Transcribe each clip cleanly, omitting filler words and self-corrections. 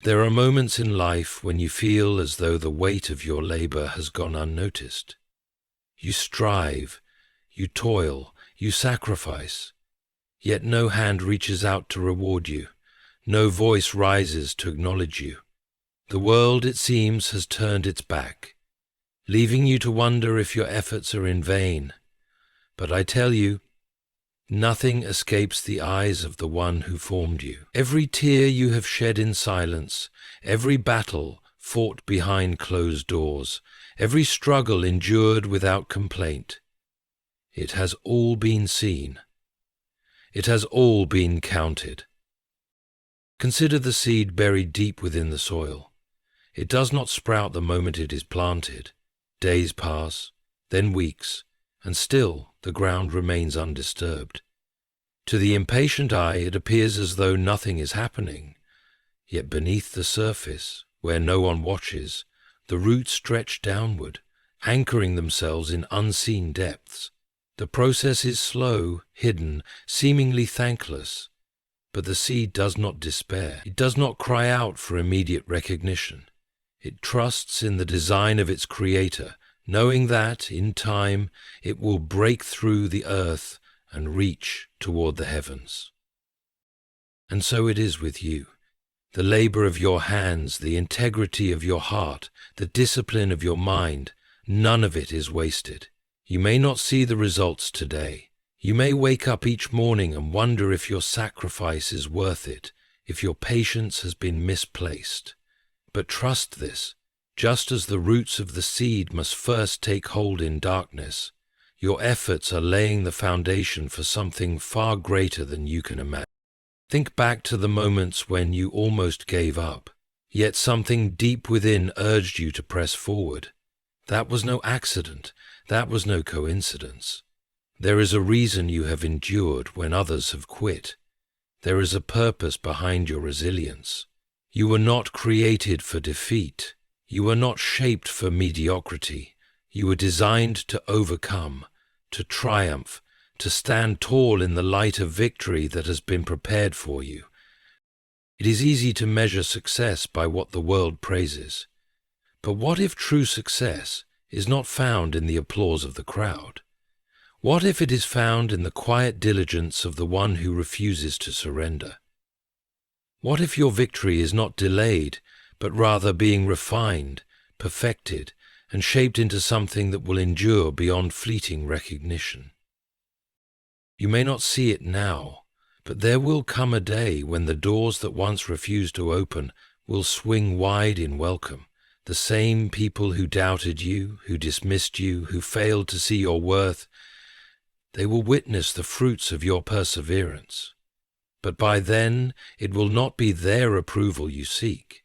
There are moments in life when you feel as though the weight of your labor has gone unnoticed. You strive, you toil, you sacrifice, yet no hand reaches out to reward you, no voice rises to acknowledge you. The world, it seems, has turned its back, leaving you to wonder if your efforts are in vain. But I tell you, nothing escapes the eyes of the one who formed you. Every tear you have shed in silence, every battle fought behind closed doors, every struggle endured without complaint, it has all been seen. It has all been counted. Consider the seed buried deep within the soil. It does not sprout the moment it is planted. Days pass, then weeks, and still the ground remains undisturbed. To the impatient eye, it appears as though nothing is happening. Yet beneath the surface, where no one watches, the roots stretch downward, anchoring themselves in unseen depths. The process is slow, hidden, seemingly thankless. But the seed does not despair. It does not cry out for immediate recognition. It trusts in the design of its creator, knowing that, in time, it will break through the earth and reach toward the heavens. And so it is with you. The labor of your hands, the integrity of your heart, the discipline of your mind, none of it is wasted. You may not see the results today. You may wake up each morning and wonder if your sacrifice is worth it, if your patience has been misplaced. But trust this, just as the roots of the seed must first take hold in darkness, your efforts are laying the foundation for something far greater than you can imagine. Think back to the moments when you almost gave up, yet something deep within urged you to press forward. That was no accident. That was no coincidence. There is a reason you have endured when others have quit. There is a purpose behind your resilience. You were not created for defeat. You were not shaped for mediocrity. You were designed to overcome, to triumph, to stand tall in the light of victory that has been prepared for you. It is easy to measure success by what the world praises. But what if true success is not found in the applause of the crowd? What if it is found in the quiet diligence of the one who refuses to surrender? What if your victory is not delayed, but rather being refined, perfected, and shaped into something that will endure beyond fleeting recognition? You may not see it now, but there will come a day when the doors that once refused to open will swing wide in welcome. The same people who doubted you, who dismissed you, who failed to see your worth, they will witness the fruits of your perseverance. But by then, it will not be their approval you seek.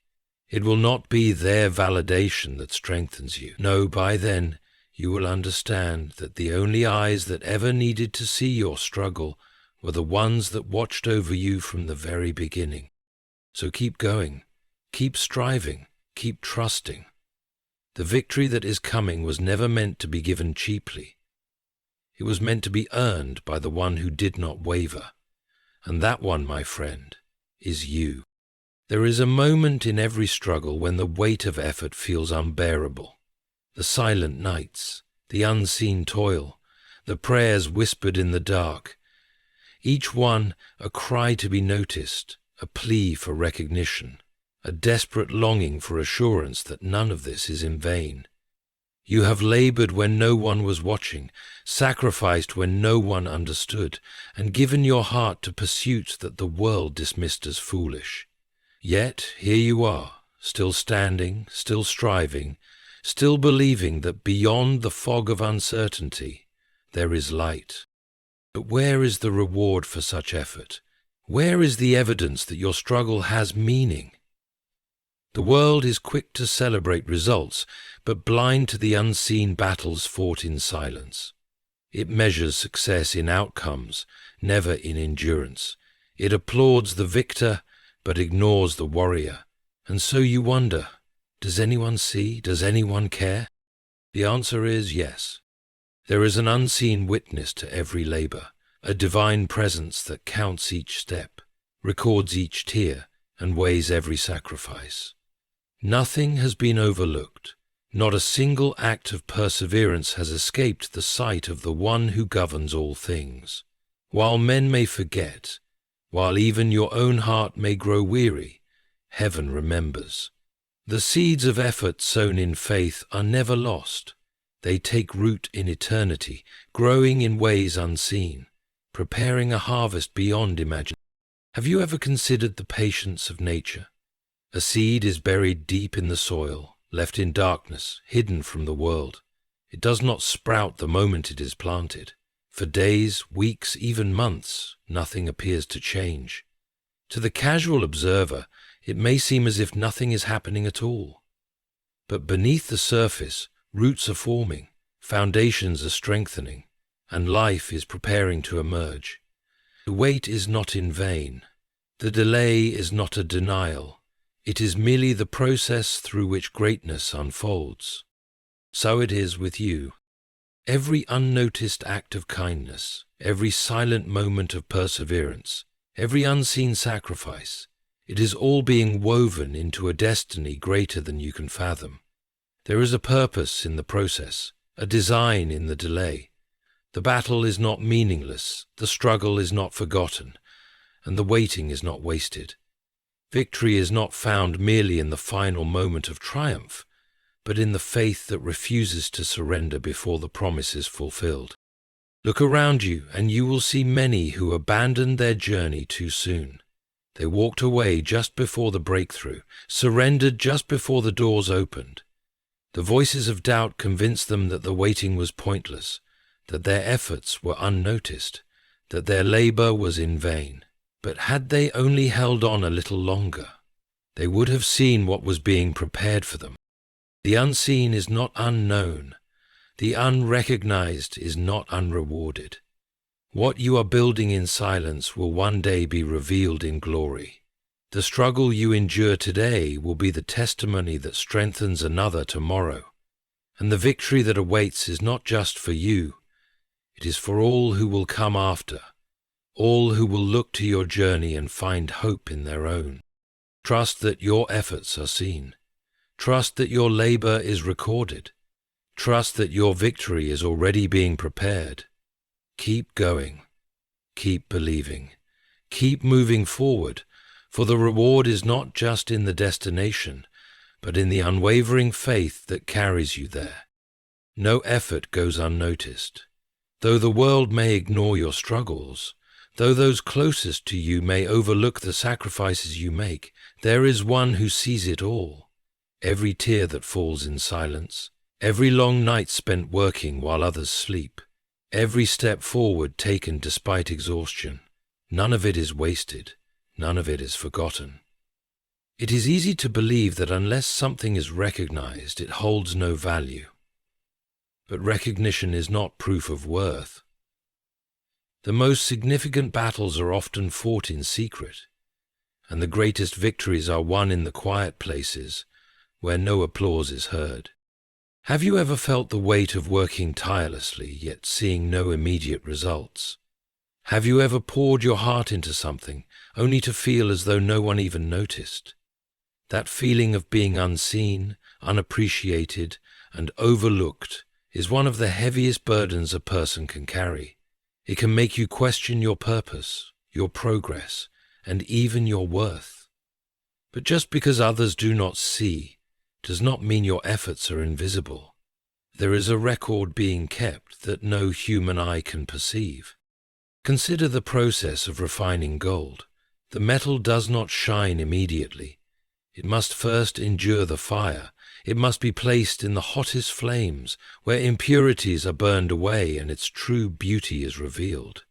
It will not be their validation that strengthens you. No, by then, you will understand that the only eyes that ever needed to see your struggle were the ones that watched over you from the very beginning. So keep going, keep striving, keep trusting. The victory that is coming was never meant to be given cheaply. It was meant to be earned by the one who did not waver. And that one, my friend, is you. There is a moment in every struggle when the weight of effort feels unbearable. The silent nights, the unseen toil, the prayers whispered in the dark. Each one a cry to be noticed, a plea for recognition, a desperate longing for assurance that none of this is in vain. You have labored when no one was watching, sacrificed when no one understood, and given your heart to pursuits that the world dismissed as foolish. Yet here you are, still standing, still striving, still believing that beyond the fog of uncertainty there is light. But where is the reward for such effort? Where is the evidence that your struggle has meaning? The world is quick to celebrate results, but blind to the unseen battles fought in silence. It measures success in outcomes, never in endurance. It applauds the victor, but ignores the warrior. And so you wonder, does anyone see? Does anyone care? The answer is yes. There is an unseen witness to every labor, a divine presence that counts each step, records each tear, and weighs every sacrifice. Nothing has been overlooked. Not a single act of perseverance has escaped the sight of the one who governs all things. While men may forget, while even your own heart may grow weary, heaven remembers. The seeds of effort sown in faith are never lost. They take root in eternity, growing in ways unseen, preparing a harvest beyond imagination. Have you ever considered the patience of nature? A seed is buried deep in the soil, left in darkness, hidden from the world. It does not sprout the moment it is planted. For days, weeks, even months, nothing appears to change. To the casual observer, it may seem as if nothing is happening at all. But beneath the surface, roots are forming, foundations are strengthening, and life is preparing to emerge. The wait is not in vain. The delay is not a denial. It is merely the process through which greatness unfolds. So it is with you. Every unnoticed act of kindness, every silent moment of perseverance, every unseen sacrifice, it is all being woven into a destiny greater than you can fathom. There is a purpose in the process, a design in the delay. The battle is not meaningless, the struggle is not forgotten, and the waiting is not wasted. Victory is not found merely in the final moment of triumph, but in the faith that refuses to surrender before the promise is fulfilled. Look around you, and you will see many who abandoned their journey too soon. They walked away just before the breakthrough, surrendered just before the doors opened. The voices of doubt convinced them that the waiting was pointless, that their efforts were unnoticed, that their labor was in vain. But had they only held on a little longer, they would have seen what was being prepared for them. The unseen is not unknown. The unrecognized is not unrewarded. What you are building in silence will one day be revealed in glory. The struggle you endure today will be the testimony that strengthens another tomorrow. And the victory that awaits is not just for you. It is for all who will come after, all who will look to your journey and find hope in their own. Trust that your efforts are seen. Trust that your labor is recorded. Trust that your victory is already being prepared. Keep going. Keep believing. Keep moving forward, for the reward is not just in the destination, but in the unwavering faith that carries you there. No effort goes unnoticed. Though the world may ignore your struggles, though those closest to you may overlook the sacrifices you make, there is one who sees it all. Every tear that falls in silence, every long night spent working while others sleep, every step forward taken despite exhaustion, none of it is wasted, none of it is forgotten. It is easy to believe that unless something is recognized, it holds no value. But recognition is not proof of worth. The most significant battles are often fought in secret, and the greatest victories are won in the quiet places where no applause is heard. Have you ever felt the weight of working tirelessly yet seeing no immediate results? Have you ever poured your heart into something only to feel as though no one even noticed? That feeling of being unseen, unappreciated, and overlooked is one of the heaviest burdens a person can carry. It can make you question your purpose, your progress, and even your worth. But just because others do not see does not mean your efforts are invisible. There is a record being kept that no human eye can perceive. Consider the process of refining gold. The metal does not shine immediately. It must first endure the fire. It must be placed in the hottest flames, where impurities are burned away and its true beauty is revealed.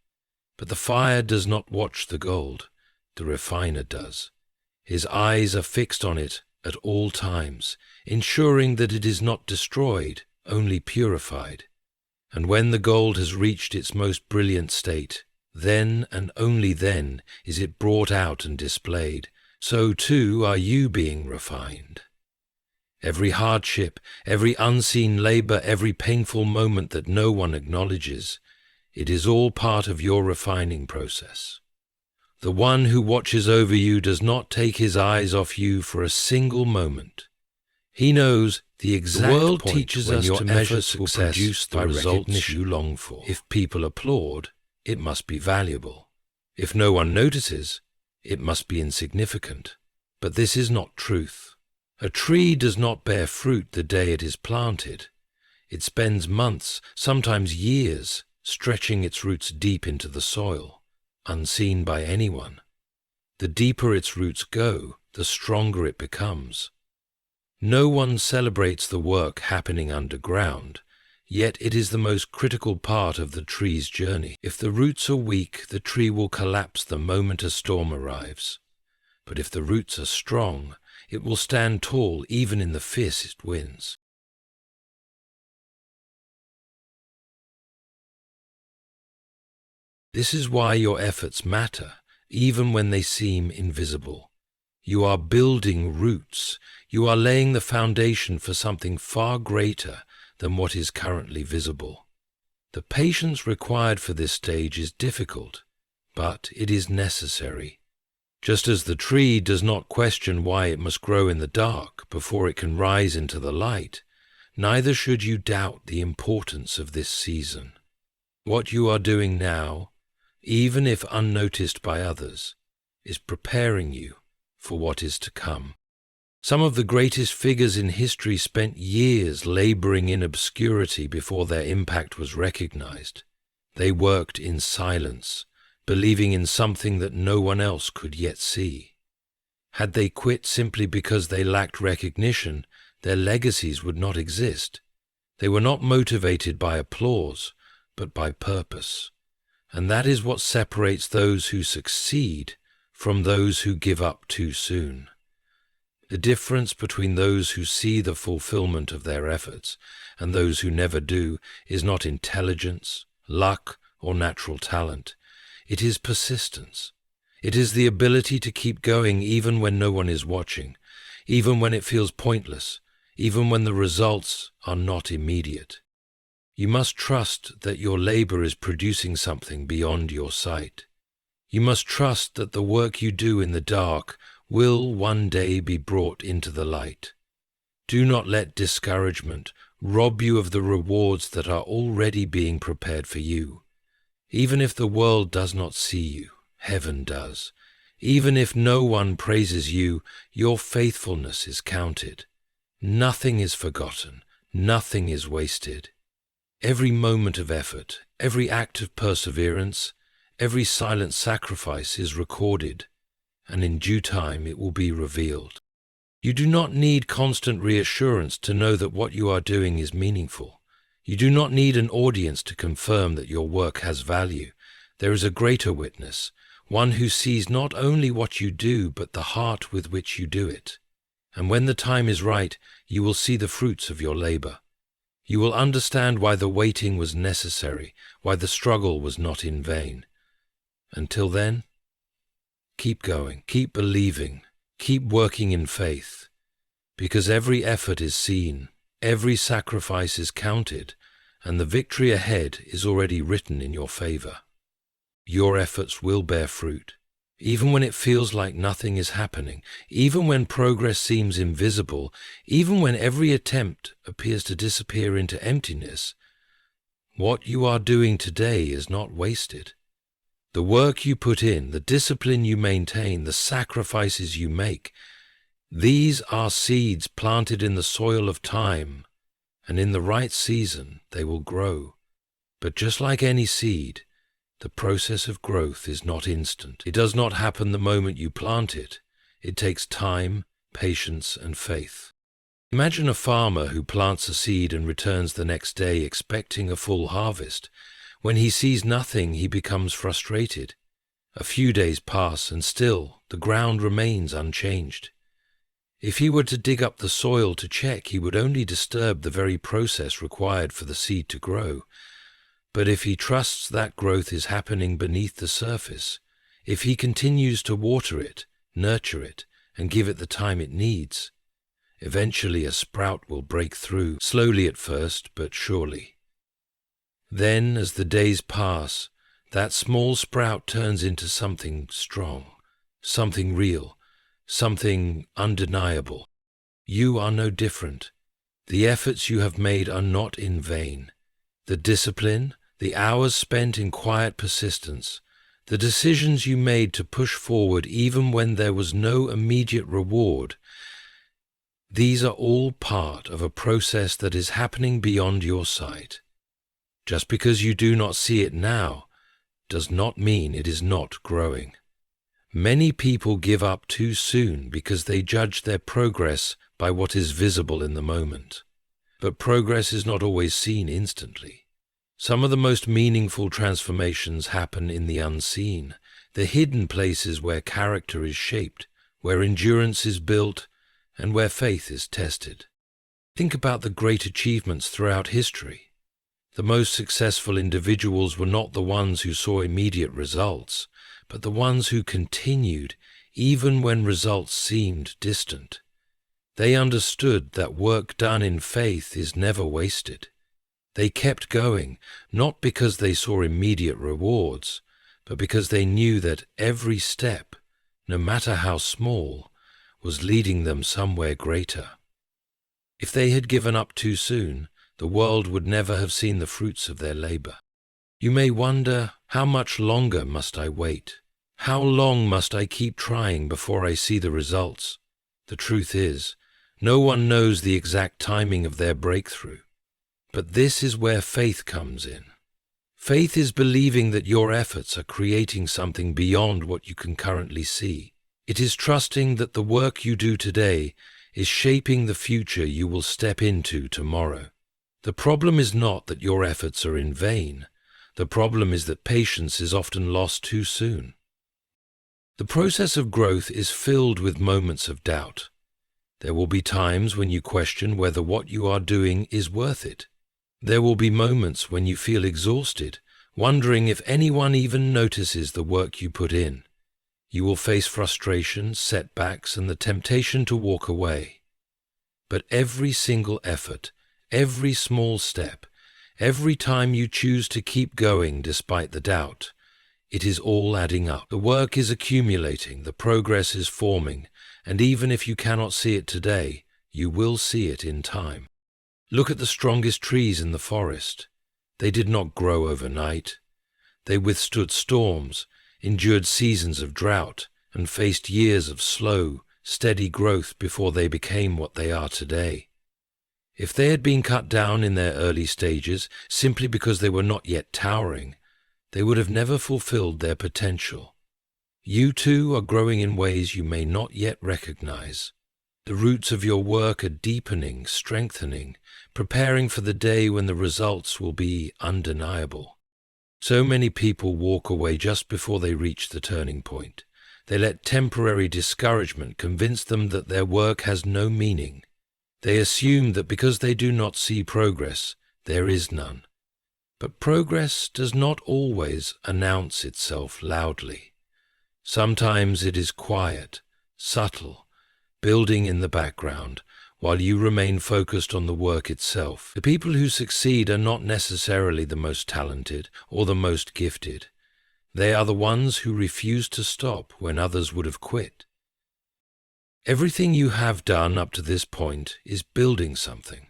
But the fire does not watch the gold. The refiner does. His eyes are fixed on it at all times, ensuring that it is not destroyed, only purified. And when the gold has reached its most brilliant state, then and only then is it brought out and displayed. So too are you being refined. Every hardship, every unseen labor, every painful moment that no one acknowledges, it is all part of your refining process. The one who watches over you does not take his eyes off you for a single moment. He knows the exact world point teaches when us your to measure efforts will success produce the by results recognition. you long for. If people applaud, it must be valuable. If no one notices, it must be insignificant. But this is not truth. A tree does not bear fruit the day it is planted. It spends months, sometimes years, stretching its roots deep into the soil, unseen by anyone. The deeper its roots go, the stronger it becomes. No one celebrates the work happening underground, yet it is the most critical part of the tree's journey. If the roots are weak, the tree will collapse the moment a storm arrives. But if the roots are strong, it will stand tall even in the fiercest winds. This is why your efforts matter, even when they seem invisible. You are building roots. You are laying the foundation for something far greater than what is currently visible. The patience required for this stage is difficult, but it is necessary. Just as the tree does not question why it must grow in the dark before it can rise into the light, neither should you doubt the importance of this season. What you are doing now, even if unnoticed by others, is preparing you for what is to come. Some of the greatest figures in history spent years laboring in obscurity before their impact was recognized. They worked in silence, believing in something that no one else could yet see. Had they quit simply because they lacked recognition, their legacies would not exist. They were not motivated by applause, but by purpose. And that is what separates those who succeed from those who give up too soon. The difference between those who see the fulfillment of their efforts and those who never do is not intelligence, luck, or natural talent. It is persistence. It is the ability to keep going even when no one is watching, even when it feels pointless, even when the results are not immediate. You must trust that your labor is producing something beyond your sight. You must trust that the work you do in the dark will one day be brought into the light. Do not let discouragement rob you of the rewards that are already being prepared for you. Even if the world does not see you, heaven does. Even if no one praises you, your faithfulness is counted. Nothing is forgotten, nothing is wasted. Every moment of effort, every act of perseverance, every silent sacrifice is recorded, and in due time it will be revealed. You do not need constant reassurance to know that what you are doing is meaningful. You do not need an audience to confirm that your work has value. There is a greater witness, one who sees not only what you do, but the heart with which you do it. And when the time is right, you will see the fruits of your labor. You will understand why the waiting was necessary, why the struggle was not in vain. Until then, keep going, keep believing, keep working in faith, because every effort is seen, every sacrifice is counted, and the victory ahead is already written in your favor. Your efforts will bear fruit, even when it feels like nothing is happening, even when progress seems invisible, even when every attempt appears to disappear into emptiness. What you are doing today is not wasted. The work you put in, the discipline you maintain, the sacrifices you make, these are seeds planted in the soil of time, and in the right season they will grow. But just like any seed, the process of growth is not instant. It does not happen the moment you plant it. It takes time, patience, and faith. Imagine a farmer who plants a seed and returns the next day expecting a full harvest. When he sees nothing, he becomes frustrated. A few days pass, and still the ground remains unchanged. If he were to dig up the soil to check, he would only disturb the very process required for the seed to grow. But if he trusts that growth is happening beneath the surface, if he continues to water it, nurture it, and give it the time it needs, eventually a sprout will break through, slowly at first, but surely. Then, as the days pass, that small sprout turns into something strong, something real, something undeniable. You are no different. The efforts you have made are not in vain. The discipline, the hours spent in quiet persistence, the decisions you made to push forward even when there was no immediate reward, these are all part of a process that is happening beyond your sight. Just because you do not see it now does not mean it is not growing. Many people give up too soon because they judge their progress by what is visible in the moment. But progress is not always seen instantly. Some of the most meaningful transformations happen in the unseen, the hidden places where character is shaped, where endurance is built, and where faith is tested. Think about the great achievements throughout history. The most successful individuals were not the ones who saw immediate results, but the ones who continued even when results seemed distant. They understood that work done in faith is never wasted. They kept going, not because they saw immediate rewards, but because they knew that every step, no matter how small, was leading them somewhere greater. If they had given up too soon, the world would never have seen the fruits of their labor. You may wonder, how much longer must I wait? How long must I keep trying before I see the results? The truth is, no one knows the exact timing of their breakthrough. But this is where faith comes in. Faith is believing that your efforts are creating something beyond what you can currently see. It is trusting that the work you do today is shaping the future you will step into tomorrow. The problem is not that your efforts are in vain. The problem is that patience is often lost too soon. The process of growth is filled with moments of doubt. There will be times when you question whether what you are doing is worth it. There will be moments when you feel exhausted, wondering if anyone even notices the work you put in. You will face frustration, setbacks, and the temptation to walk away. But every single effort, every small step, every time you choose to keep going despite the doubt, it is all adding up. The work is accumulating, the progress is forming, and even if you cannot see it today, you will see it in time. Look at the strongest trees in the forest. They did not grow overnight. They withstood storms, endured seasons of drought, and faced years of slow, steady growth before they became what they are today. If they had been cut down in their early stages simply because they were not yet towering, they would have never fulfilled their potential. You too are growing in ways you may not yet recognize. The roots of your work are deepening, strengthening, preparing for the day when the results will be undeniable. So many people walk away just before they reach the turning point. They let temporary discouragement convince them that their work has no meaning. They assume that because they do not see progress, there is none. But progress does not always announce itself loudly. Sometimes it is quiet, subtle, building in the background, while you remain focused on the work itself. The people who succeed are not necessarily the most talented or the most gifted. They are the ones who refuse to stop when others would have quit. Everything you have done up to this point is building something.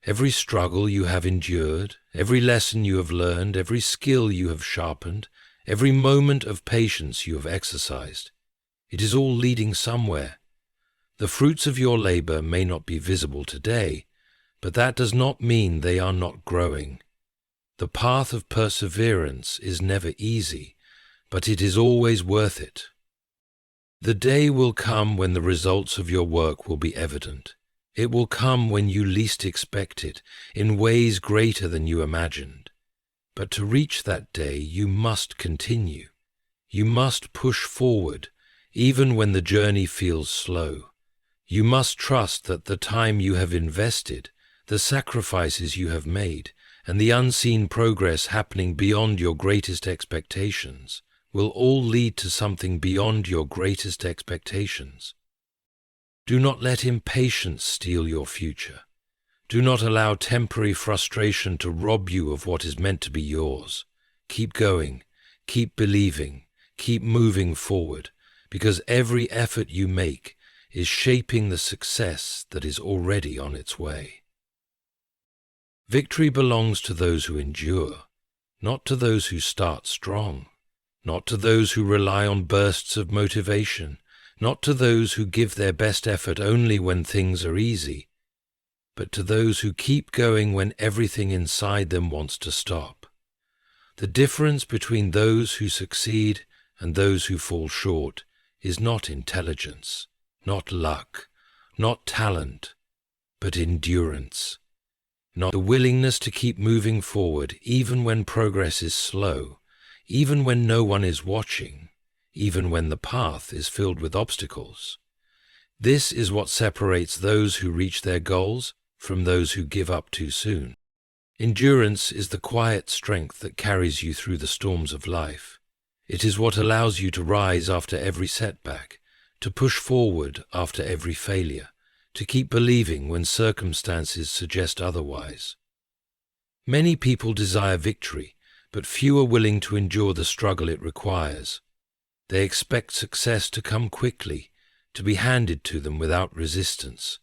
Every struggle you have endured, every lesson you have learned, every skill you have sharpened, every moment of patience you have exercised, it is all leading somewhere. The fruits of your labor may not be visible today, but that does not mean they are not growing. The path of perseverance is never easy, but it is always worth it. The day will come when the results of your work will be evident. It will come when you least expect it, in ways greater than you imagined. But to reach that day, you must continue. You must push forward, even when the journey feels slow. You must trust that the time you have invested, the sacrifices you have made, and the unseen progress happening beyond your greatest expectations will all lead to something beyond your greatest expectations. Do not let impatience steal your future. Do not allow temporary frustration to rob you of what is meant to be yours. Keep going. keep believing, keep moving forward, because every effort you make is shaping the success that is already on its way. Victory belongs to those who endure, not to those who start strong, not to those who rely on bursts of motivation, not to those who give their best effort only when things are easy, but to those who keep going when everything inside them wants to stop. The difference between those who succeed and those who fall short is not intelligence, not luck, not talent, but endurance. Not the willingness to keep moving forward even when progress is slow, even when no one is watching, even when the path is filled with obstacles. This is what separates those who reach their goals from those who give up too soon. Endurance is the quiet strength that carries you through the storms of life. It is what allows you to rise after every setback, to push forward after every failure, to keep believing when circumstances suggest otherwise. Many people desire victory, but few are willing to endure the struggle it requires. They expect success to come quickly, to be handed to them without resistance,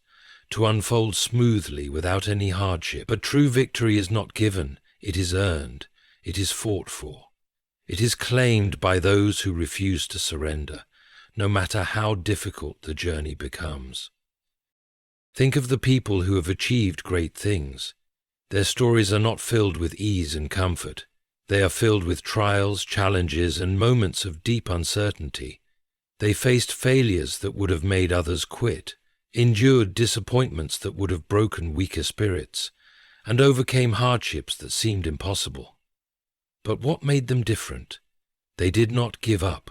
to unfold smoothly without any hardship. But true victory is not given, it is earned, it is fought for. It is claimed by those who refuse to surrender, no matter how difficult the journey becomes. Think of the people who have achieved great things. Their stories are not filled with ease and comfort. They are filled with trials, challenges, and moments of deep uncertainty. They faced failures that would have made others quit, endured disappointments that would have broken weaker spirits, and overcame hardships that seemed impossible. But what made them different? They did not give up.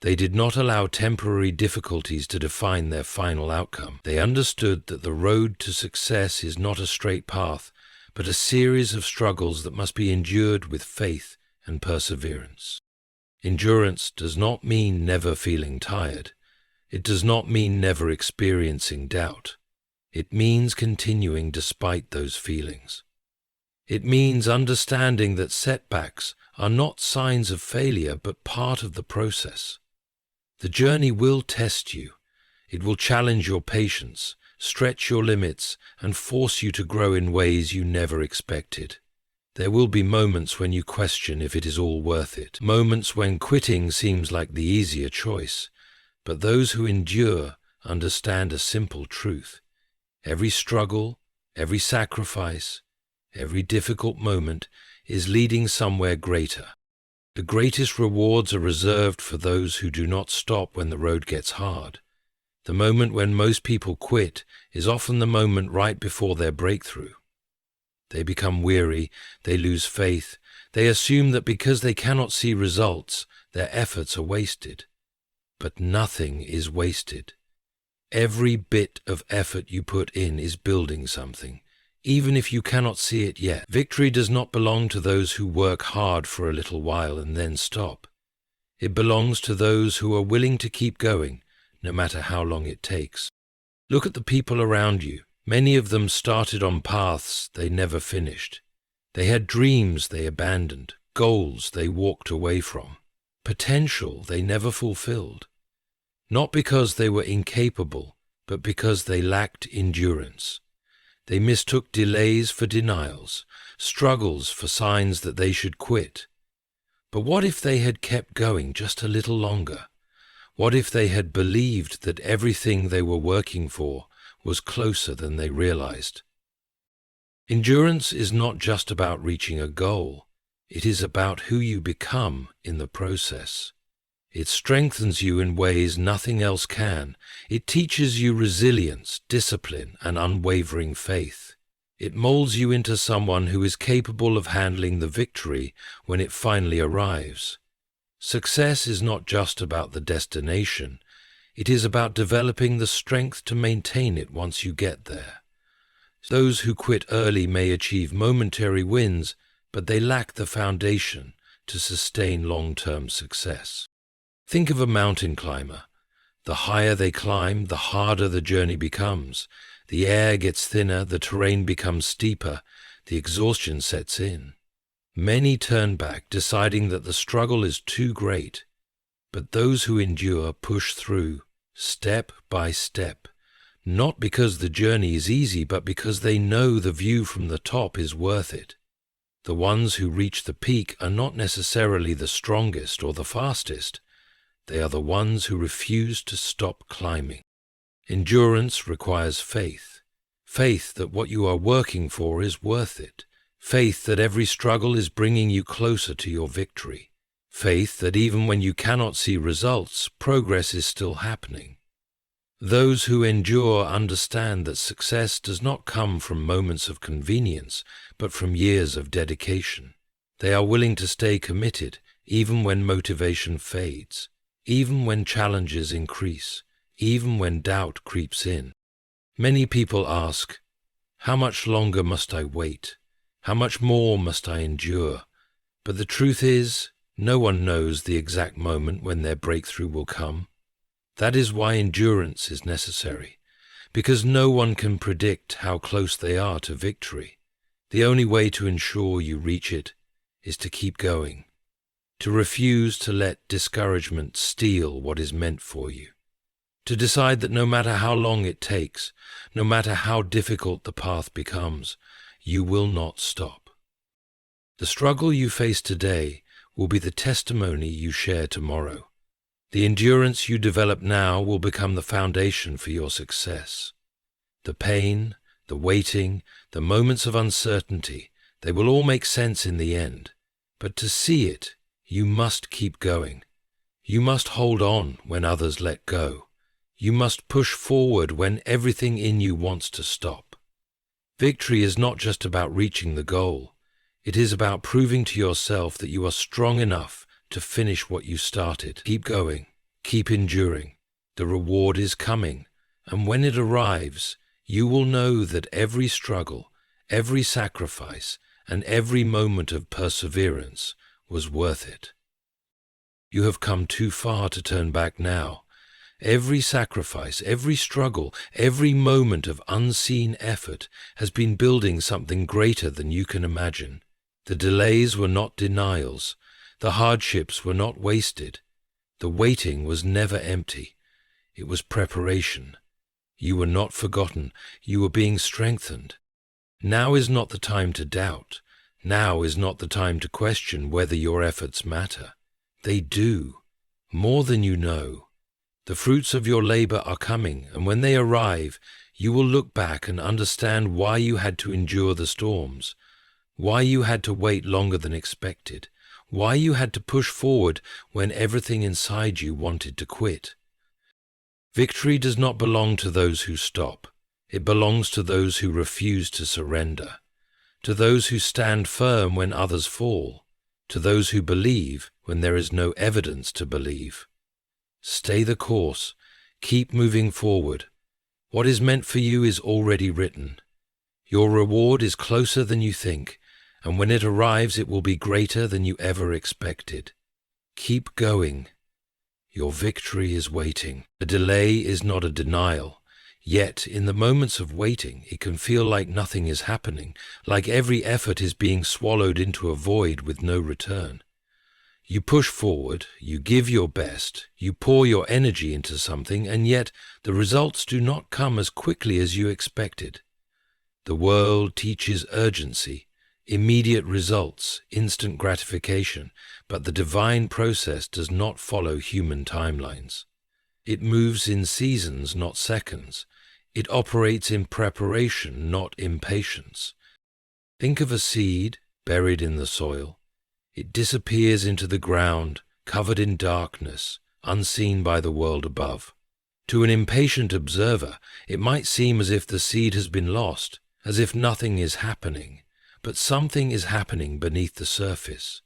They did not allow temporary difficulties to define their final outcome. They understood that the road to success is not a straight path, but a series of struggles that must be endured with faith and perseverance. Endurance does not mean never feeling tired. It does not mean never experiencing doubt. It means continuing despite those feelings. It means understanding that setbacks are not signs of failure, but part of the process. The journey will test you. It will challenge your patience, stretch your limits, and force you to grow in ways you never expected. There will be moments when you question if it is all worth it, moments when quitting seems like the easier choice. But those who endure understand a simple truth. Every struggle, every sacrifice, every difficult moment is leading somewhere greater. The greatest rewards are reserved for those who do not stop when the road gets hard. The moment when most people quit is often the moment right before their breakthrough. They become weary, they lose faith, they assume that because they cannot see results, their efforts are wasted. But nothing is wasted. Every bit of effort you put in is building something, even if you cannot see it yet. Victory does not belong to those who work hard for a little while and then stop. It belongs to those who are willing to keep going, no matter how long it takes. Look at the people around you. Many of them started on paths they never finished. They had dreams they abandoned, goals they walked away from, potential they never fulfilled. Not because they were incapable, but because they lacked endurance. They mistook delays for denials, struggles for signs that they should quit. But what if they had kept going just a little longer? What if they had believed that everything they were working for was closer than they realized? Endurance is not just about reaching a goal. It is about who you become in the process. It strengthens you in ways nothing else can. It teaches you resilience, discipline, and unwavering faith. It molds you into someone who is capable of handling the victory when it finally arrives. Success is not just about the destination. It is about developing the strength to maintain it once you get there. Those who quit early may achieve momentary wins, but they lack the foundation to sustain long-term success. Think of a mountain climber. The higher they climb, the harder the journey becomes. The air gets thinner, the terrain becomes steeper, the exhaustion sets in. Many turn back, deciding that the struggle is too great, but those who endure push through, step by step, not because the journey is easy, but because they know the view from the top is worth it. The ones who reach the peak are not necessarily the strongest or the fastest. They are the ones who refuse to stop climbing. Endurance requires faith. Faith that what you are working for is worth it. Faith that every struggle is bringing you closer to your victory. Faith that even when you cannot see results, progress is still happening. Those who endure understand that success does not come from moments of convenience, but from years of dedication. They are willing to stay committed, even when motivation fades, even when challenges increase, even when doubt creeps in. Many people ask, how much longer must I wait? How much more must I endure? But the truth is, no one knows the exact moment when their breakthrough will come. That is why endurance is necessary, because no one can predict how close they are to victory. The only way to ensure you reach it is to keep going, to refuse to let discouragement steal what is meant for you, to decide that no matter how long it takes, no matter how difficult the path becomes, you will not stop. The struggle you face today will be the testimony you share tomorrow. The endurance you develop now will become the foundation for your success. The pain, the waiting, the moments of uncertainty, they will all make sense in the end. But to see it, you must keep going. You must hold on when others let go. You must push forward when everything in you wants to stop. Victory is not just about reaching the goal. It is about proving to yourself that you are strong enough to finish what you started. Keep going. Keep enduring. The reward is coming, and when it arrives, you will know that every struggle, every sacrifice, and every moment of perseverance was worth it. You have come too far to turn back now. Every sacrifice, every struggle, every moment of unseen effort has been building something greater than you can imagine. The delays were not denials. The hardships were not wasted. The waiting was never empty. It was preparation. You were not forgotten. You were being strengthened. Now is not the time to doubt. Now is not the time to question whether your efforts matter. They do, more than you know. The fruits of your labor are coming, and when they arrive, you will look back and understand why you had to endure the storms, why you had to wait longer than expected, why you had to push forward when everything inside you wanted to quit. Victory does not belong to those who stop. It belongs to those who refuse to surrender, to those who stand firm when others fall, to those who believe when there is no evidence to believe. Stay the course. Keep moving forward. What is meant for you is already written. Your reward is closer than you think, and when it arrives it will be greater than you ever expected. Keep going. Your victory is waiting. A delay is not a denial. Yet, in the moments of waiting, it can feel like nothing is happening, like every effort is being swallowed into a void with no return. You push forward, you give your best, you pour your energy into something, and yet the results do not come as quickly as you expected. The world teaches urgency, immediate results, instant gratification, but the divine process does not follow human timelines. It moves in seasons, not seconds. It operates in preparation, not impatience. Think of a seed buried in the soil. It disappears into the ground, covered in darkness, unseen by the world above. To an impatient observer, it might seem as if the seed has been lost, as if nothing is happening, but something is happening beneath the surface.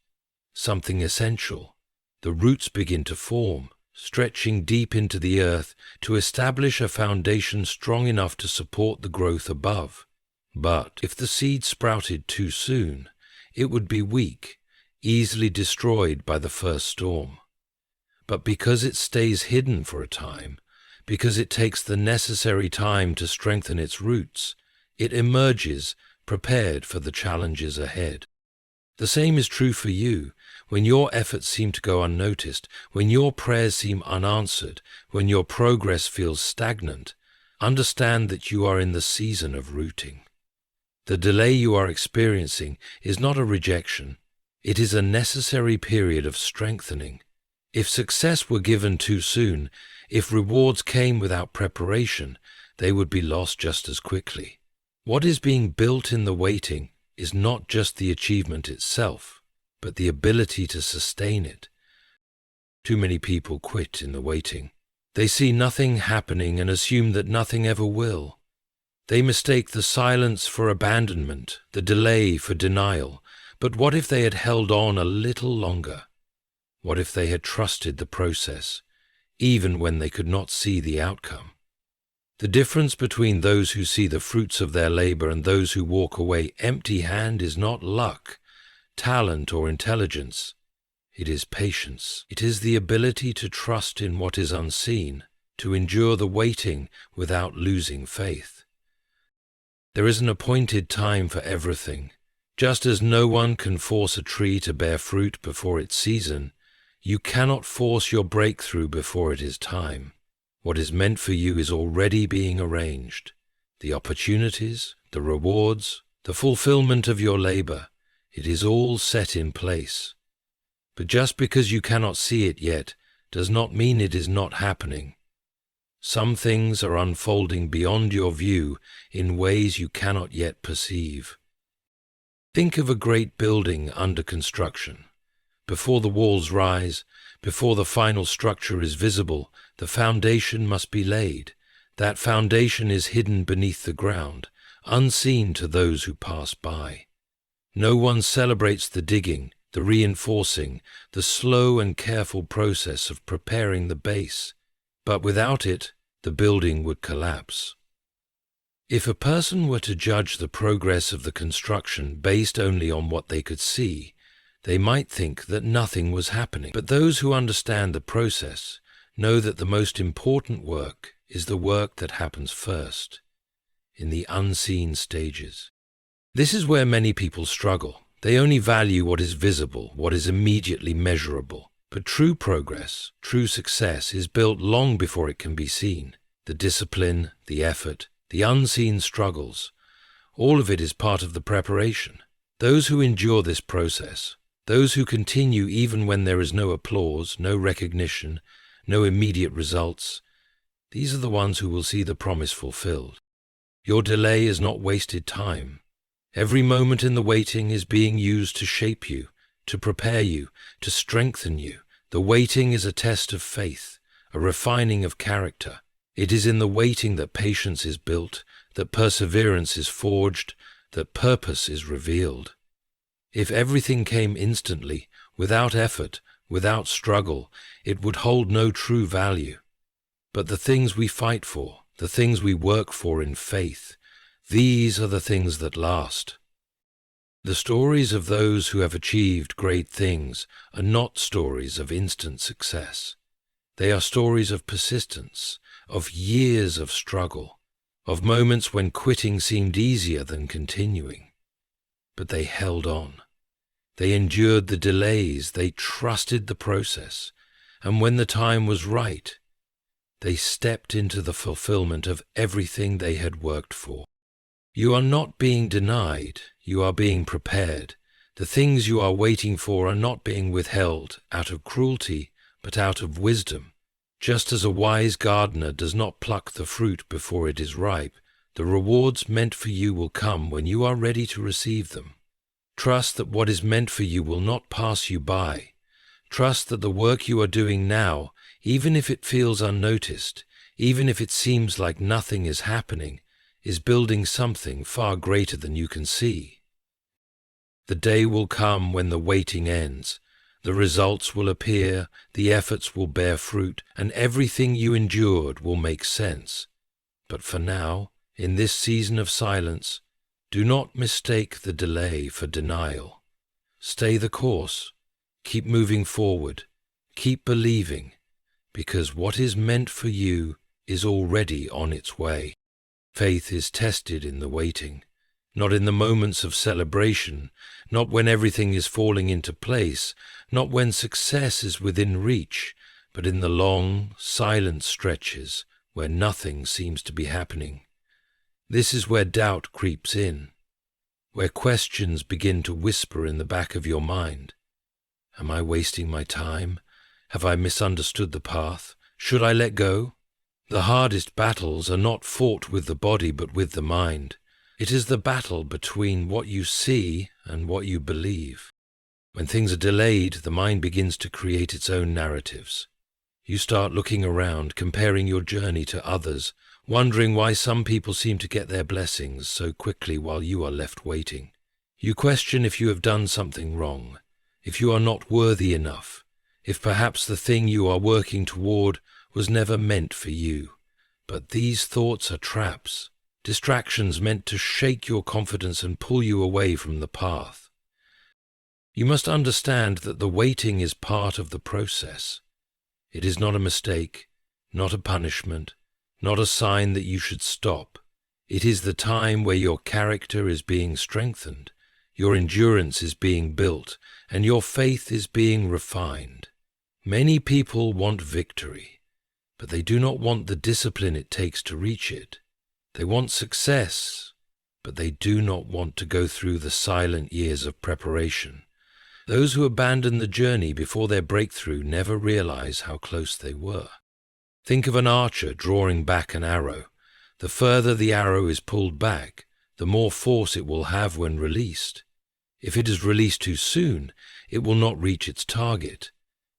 Something essential. The roots begin to form, stretching deep into the earth to establish a foundation strong enough to support the growth above. But if the seed sprouted too soon, it would be weak, easily destroyed by the first storm. But because it stays hidden for a time, because it takes the necessary time to strengthen its roots, it emerges prepared for the challenges ahead. The same is true for you. When your efforts seem to go unnoticed, when your prayers seem unanswered, when your progress feels stagnant, understand that you are in the season of rooting. The delay you are experiencing is not a rejection. It is a necessary period of strengthening. If success were given too soon, if rewards came without preparation, they would be lost just as quickly. What is being built in the waiting is not just the achievement itself, but the ability to sustain it. Too many people quit in the waiting. They see nothing happening and assume that nothing ever will. They mistake the silence for abandonment, the delay for denial. But what if they had held on a little longer? What if they had trusted the process, even when they could not see the outcome? The difference between those who see the fruits of their labor and those who walk away empty-handed is not luck, talent, or intelligence. It is patience. It is the ability to trust in what is unseen, to endure the waiting without losing faith. There is an appointed time for everything. Just as no one can force a tree to bear fruit before its season, you cannot force your breakthrough before it is time. What is meant for you is already being arranged. The opportunities, the rewards, the fulfillment of your labor, it is all set in place. But just because you cannot see it yet does not mean it is not happening. Some things are unfolding beyond your view in ways you cannot yet perceive. Think of a great building under construction. Before the walls rise, before the final structure is visible, the foundation must be laid. That foundation is hidden beneath the ground, unseen to those who pass by. No one celebrates the digging, the reinforcing, the slow and careful process of preparing the base. But without it, the building would collapse. If a person were to judge the progress of the construction based only on what they could see, they might think that nothing was happening. But those who understand the process know that the most important work is the work that happens first, in the unseen stages. This is where many people struggle. They only value what is visible, what is immediately measurable. But true progress, true success is built long before it can be seen. The discipline, the effort, the unseen struggles, all of it is part of the preparation. Those who endure this process, those who continue even when there is no applause, no recognition, no immediate results, these are the ones who will see the promise fulfilled. Your delay is not wasted time. Every moment in the waiting is being used to shape you, to prepare you, to strengthen you. The waiting is a test of faith, a refining of character. It is in the waiting that patience is built, that perseverance is forged, that purpose is revealed. If everything came instantly, without effort, without struggle, it would hold no true value. But the things we fight for, the things we work for in faith, these are the things that last. The stories of those who have achieved great things are not stories of instant success. They are stories of persistence, of years of struggle, of moments when quitting seemed easier than continuing. But they held on. They endured the delays, they trusted the process, and when the time was right, they stepped into the fulfillment of everything they had worked for. You are not being denied, you are being prepared. The things you are waiting for are not being withheld out of cruelty, but out of wisdom. Just as a wise gardener does not pluck the fruit before it is ripe, the rewards meant for you will come when you are ready to receive them. Trust that what is meant for you will not pass you by. Trust that the work you are doing now, even if it feels unnoticed, even if it seems like nothing is happening, is building something far greater than you can see. The day will come when the waiting ends. The results will appear, the efforts will bear fruit, and everything you endured will make sense. But for now, in this season of silence, do not mistake the delay for denial. Stay the course. Keep moving forward. Keep believing, because what is meant for you is already on its way. Faith is tested in the waiting. Not in the moments of celebration, not when everything is falling into place, not when success is within reach, but in the long, silent stretches where nothing seems to be happening. This is where doubt creeps in, where questions begin to whisper in the back of your mind. Am I wasting my time? Have I misunderstood the path? Should I let go? The hardest battles are not fought with the body but with the mind. It is the battle between what you see and what you believe. When things are delayed, the mind begins to create its own narratives. You start looking around, comparing your journey to others, wondering why some people seem to get their blessings so quickly while you are left waiting. You question if you have done something wrong, if you are not worthy enough, if perhaps the thing you are working toward was never meant for you. But these thoughts are traps, distractions meant to shake your confidence and pull you away from the path. You must understand that the waiting is part of the process. It is not a mistake, not a punishment, not a sign that you should stop. It is the time where your character is being strengthened, your endurance is being built, and your faith is being refined. Many people want victory, but they do not want the discipline it takes to reach it. They want success, but they do not want to go through the silent years of preparation. Those who abandon the journey before their breakthrough never realize how close they were. Think of an archer drawing back an arrow. The further the arrow is pulled back, the more force it will have when released. If it is released too soon, it will not reach its target.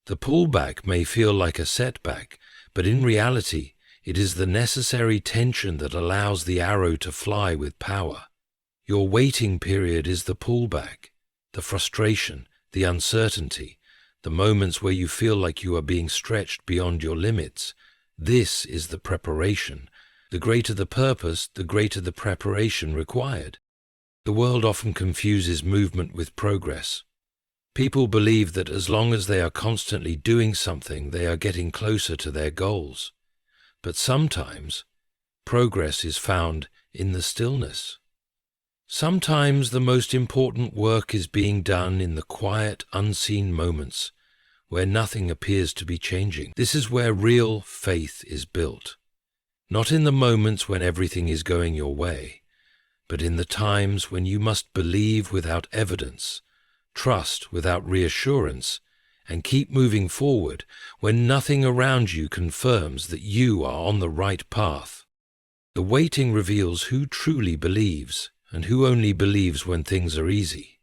The pullback may feel like a setback, but in reality, it is the necessary tension that allows the arrow to fly with power. Your waiting period is the pullback, the frustration, the uncertainty, the moments where you feel like you are being stretched beyond your limits. This is the preparation. The greater the purpose, the greater the preparation required. The world often confuses movement with progress. People believe that as long as they are constantly doing something, they are getting closer to their goals. But sometimes, progress is found in the stillness. Sometimes the most important work is being done in the quiet, unseen moments where nothing appears to be changing. This is where real faith is built. Not in the moments when everything is going your way, but in the times when you must believe without evidence, trust without reassurance, and keep moving forward when nothing around you confirms that you are on the right path. The waiting reveals who truly believes and who only believes when things are easy.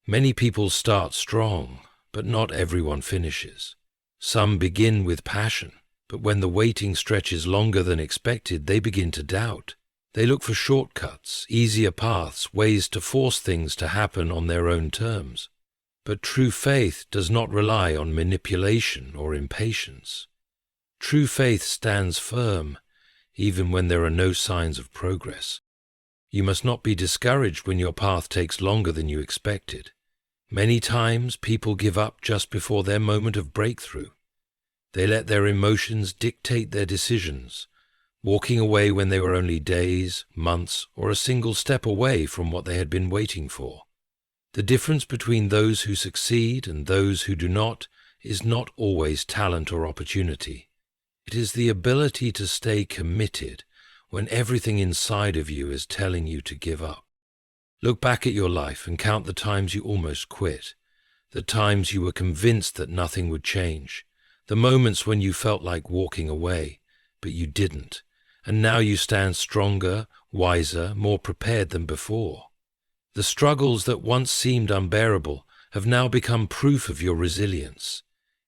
Many people start strong, but not everyone finishes. Some begin with passion, but when the waiting stretches longer than expected, they begin to doubt. They look for shortcuts, easier paths, ways to force things to happen on their own terms. But true faith does not rely on manipulation or impatience. True faith stands firm, even when there are no signs of progress. You must not be discouraged when your path takes longer than you expected. Many times people give up just before their moment of breakthrough. They let their emotions dictate their decisions, walking away when they were only days, months, or a single step away from what they had been waiting for. The difference between those who succeed and those who do not is not always talent or opportunity. It is the ability to stay committed when everything inside of you is telling you to give up. Look back at your life and count the times you almost quit, the times you were convinced that nothing would change, the moments when you felt like walking away, but you didn't, and now you stand stronger, wiser, more prepared than before. The struggles that once seemed unbearable have now become proof of your resilience.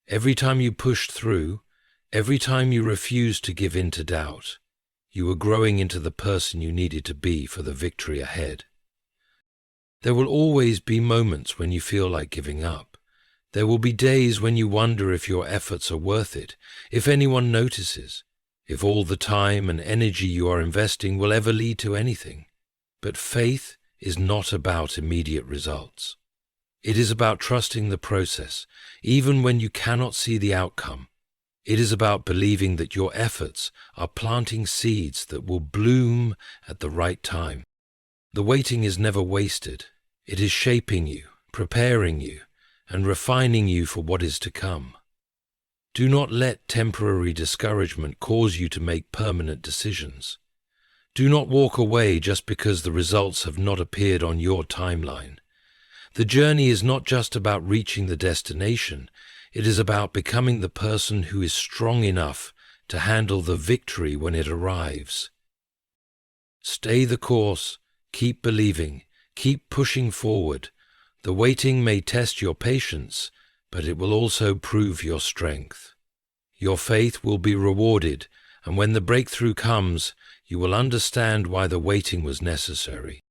Every time you pushed through, every time you refused to give in to doubt, you were growing into the person you needed to be for the victory ahead. There will always be moments when you feel like giving up. There will be days when you wonder if your efforts are worth it, if anyone notices, if all the time and energy you are investing will ever lead to anything. But faith is not about immediate results. It is about trusting the process, even when you cannot see the outcome. It is about believing that your efforts are planting seeds that will bloom at the right time. The waiting is never wasted. It is shaping you, preparing you, and refining you for what is to come. Do not let temporary discouragement cause you to make permanent decisions. Do not walk away just because the results have not appeared on your timeline. The journey is not just about reaching the destination, it is about becoming the person who is strong enough to handle the victory when it arrives. Stay the course, keep believing, keep pushing forward. The waiting may test your patience, but it will also prove your strength. Your faith will be rewarded, and when the breakthrough comes, you will understand why the waiting was necessary.